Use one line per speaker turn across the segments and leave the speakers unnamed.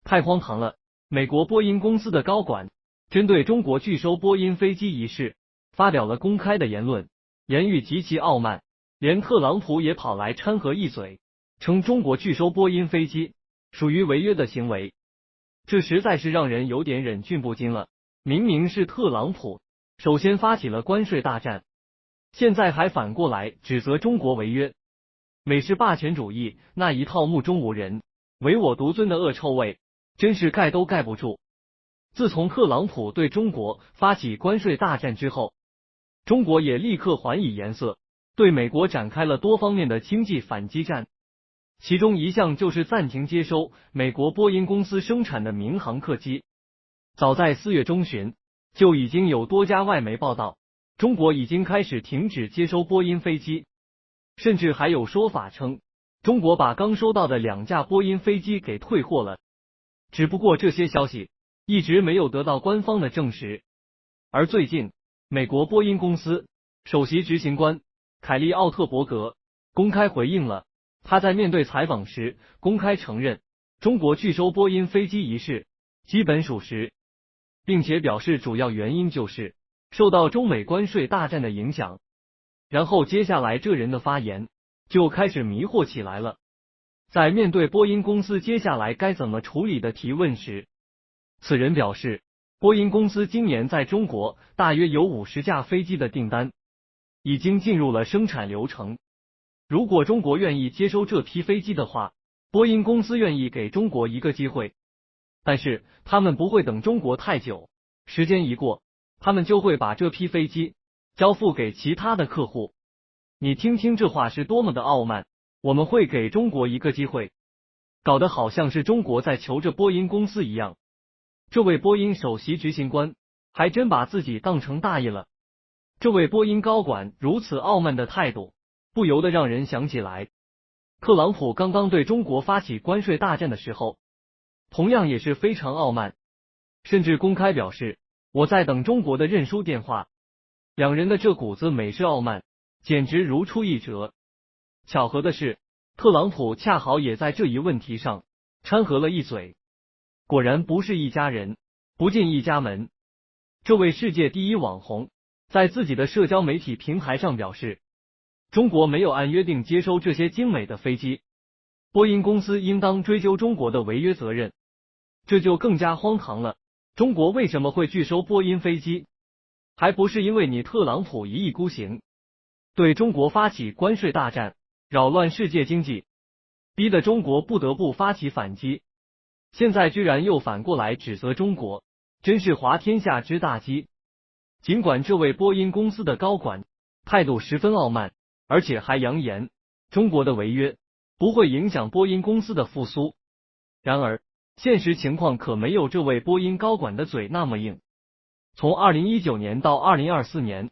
太荒唐了！美国波音公司的高管针对中国拒收波音飞机一事发表了公开的言论，言语极其傲慢，连特朗普也跑来掺和一嘴，称中国拒收波音飞机属于违约的行为。这实在是让人有点忍俊不禁了。明明是特朗普首先发起了关税大战，现在还反过来指责中国违约。美式霸权主义那一套目中无人、唯我独尊的恶臭味，真是盖都盖不住。自从特朗普对中国发起关税大战之后，中国也立刻还以颜色，对美国展开了多方面的经济反击战。其中一项就是暂停接收美国波音公司生产的民航客机。早在4月中旬，就已经有多家外媒报道，中国已经开始停止接收波音飞机，甚至还有说法称，中国把刚收到的2架波音飞机给退货了。只不过这些消息一直没有得到官方的证实。而最近，美国波音公司首席执行官凯利·奥特伯格公开回应了。他在面对采访时公开承认，中国拒收波音飞机一事基本属实，并且表示主要原因就是受到中美关税大战的影响。然后接下来这人的发言就开始迷惑起来了。在面对波音公司接下来该怎么处理的提问时，此人表示，波音公司今年在中国大约有50架飞机的订单已经进入了生产流程。如果中国愿意接收这批飞机的话，波音公司愿意给中国一个机会，但是他们不会等中国太久，时间一过，他们就会把这批飞机交付给其他的客户。你听听这话是多么的傲慢，我们会给中国一个机会，搞得好像是中国在求着波音公司一样。这位波音首席执行官还真把自己当成大爷了。这位波音高管如此傲慢的态度，不由得让人想起来，特朗普刚刚对中国发起关税大战的时候，同样也是非常傲慢，甚至公开表示我在等中国的认输电话。两人的这股子美式傲慢简直如出一辙。巧合的是，特朗普恰好也在这一问题上掺和了一嘴。果然不是一家人，不进一家门。这位世界第一网红在自己的社交媒体平台上表示，中国没有按约定接收这些精美的飞机，波音公司应当追究中国的违约责任。这就更加荒唐了，中国为什么会拒收波音飞机？还不是因为你特朗普一意孤行，对中国发起关税大战，扰乱世界经济，逼得中国不得不发起反击。现在居然又反过来指责中国，真是滑天下之大稽。尽管这位波音公司的高管态度十分傲慢，而且还扬言中国的违约不会影响波音公司的复苏，然而现实情况可没有这位波音高管的嘴那么硬。从2019年到2024年，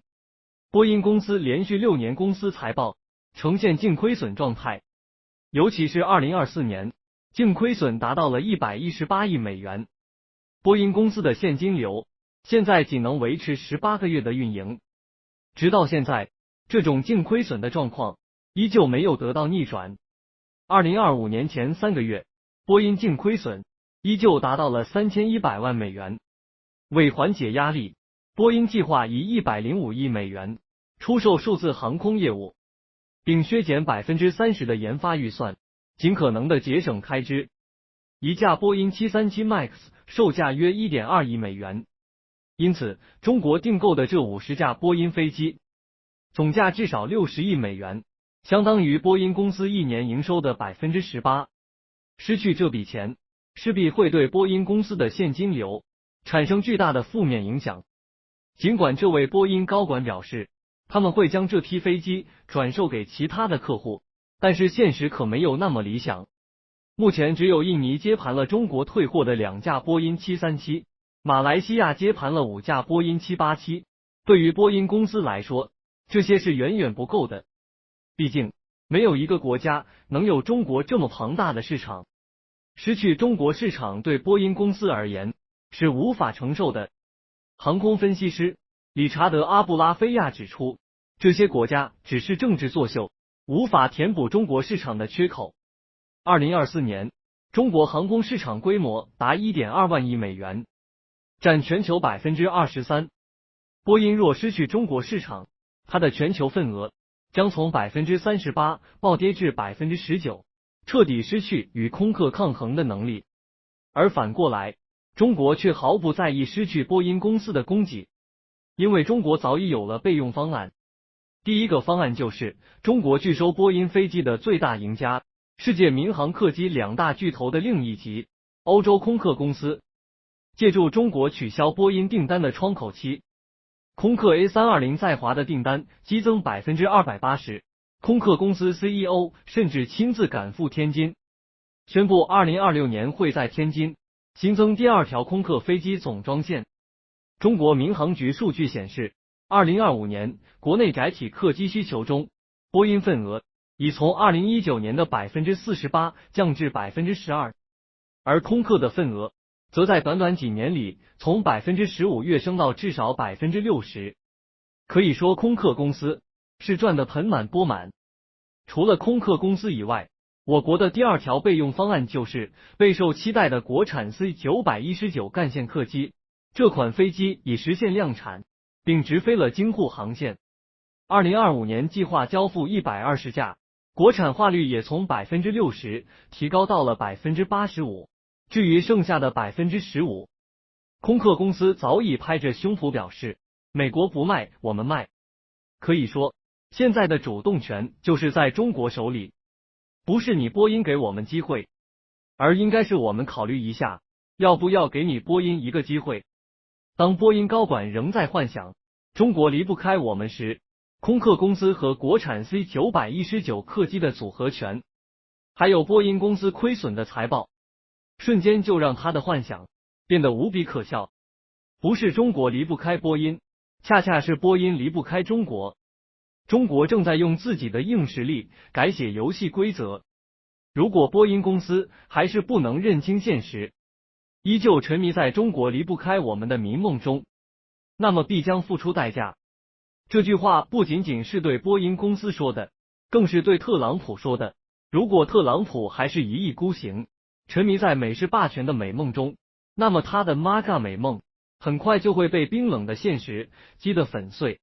波音公司连续6年公司财报呈现净亏损状态，尤其是2024年，净亏损达到了118亿美元。波音公司的现金流现在仅能维持18个月的运营，直到现在，这种净亏损的状况依旧没有得到逆转。2025年前3个月，波音净亏损依旧达到了3100万美元。为缓解压力，波音计划以105亿美元出售数字航空业务，并削减30%的研发预算，尽可能的节省开支。一架波音737 MAX 售价约 1.2 亿美元，因此中国订购的这50架波音飞机总价至少60亿美元，相当于波音公司一年营收的 18%。 失去这笔钱势必会对波音公司的现金流产生巨大的负面影响。尽管这位波音高管表示他们会将这批飞机转售给其他的客户，但是现实可没有那么理想。目前只有印尼接盘了中国退货的2架波音737，马来西亚接盘了5架波音787。对于波音公司来说，这些是远远不够的，毕竟没有一个国家能有中国这么庞大的市场，失去中国市场对波音公司而言是无法承受的。航空分析师理查德·阿布拉菲亚指出，这些国家只是政治作秀，无法填补中国市场的缺口。2024年，中国航空市场规模达 1.2 万亿美元，占全球 23%。波音若失去中国市场，它的全球份额将从 38% 暴跌至 19%， 彻底失去与空客抗衡的能力。而反过来，中国却毫不在意失去波音公司的供给，因为中国早已有了备用方案。第一个方案就是中国拒收波音飞机的最大赢家，世界民航客机两大巨头的另一极，欧洲空客公司。借助中国取消波音订单的窗口期，空客 A320 在华的订单激增 280%， 空客公司 CEO 甚至亲自赶赴天津，宣布2026年会在天津新增第二条空客飞机总装线。中国民航局数据显示，2025年国内载体客机需求中，波音份额已从2019年的 48% 降至 12%， 而空客的份额则在短短几年里从 15% 跃升到至少 60%。 可以说空客公司是赚得盆满钵满。除了空客公司以外，我国的第二条备用方案就是备受期待的国产 C919 干线客机。这款飞机已实现量产，并直飞了京沪航线。2025年计划交付120架，国产化率也从 60% 提高到了 85%。至于剩下的 15%， 空客公司早已拍着胸脯表示，美国不卖，我们卖。可以说，现在的主动权就是在中国手里，不是你波音给我们机会，而应该是我们考虑一下，要不要给你波音一个机会。当波音高管仍在幻想中国离不开我们时，空客公司和国产 C919 客机的组合拳，还有波音公司亏损的财报，瞬间就让他的幻想变得无比可笑。不是中国离不开波音，恰恰是波音离不开中国。中国正在用自己的硬实力改写游戏规则。如果波音公司还是不能认清现实，依旧沉迷在中国离不开我们的迷梦中，那么必将付出代价。这句话不仅仅是对波音公司说的，更是对特朗普说的。如果特朗普还是一意孤行，沉迷在美式霸权的美梦中，那么他的 MAGA 美梦很快就会被冰冷的现实击得粉碎。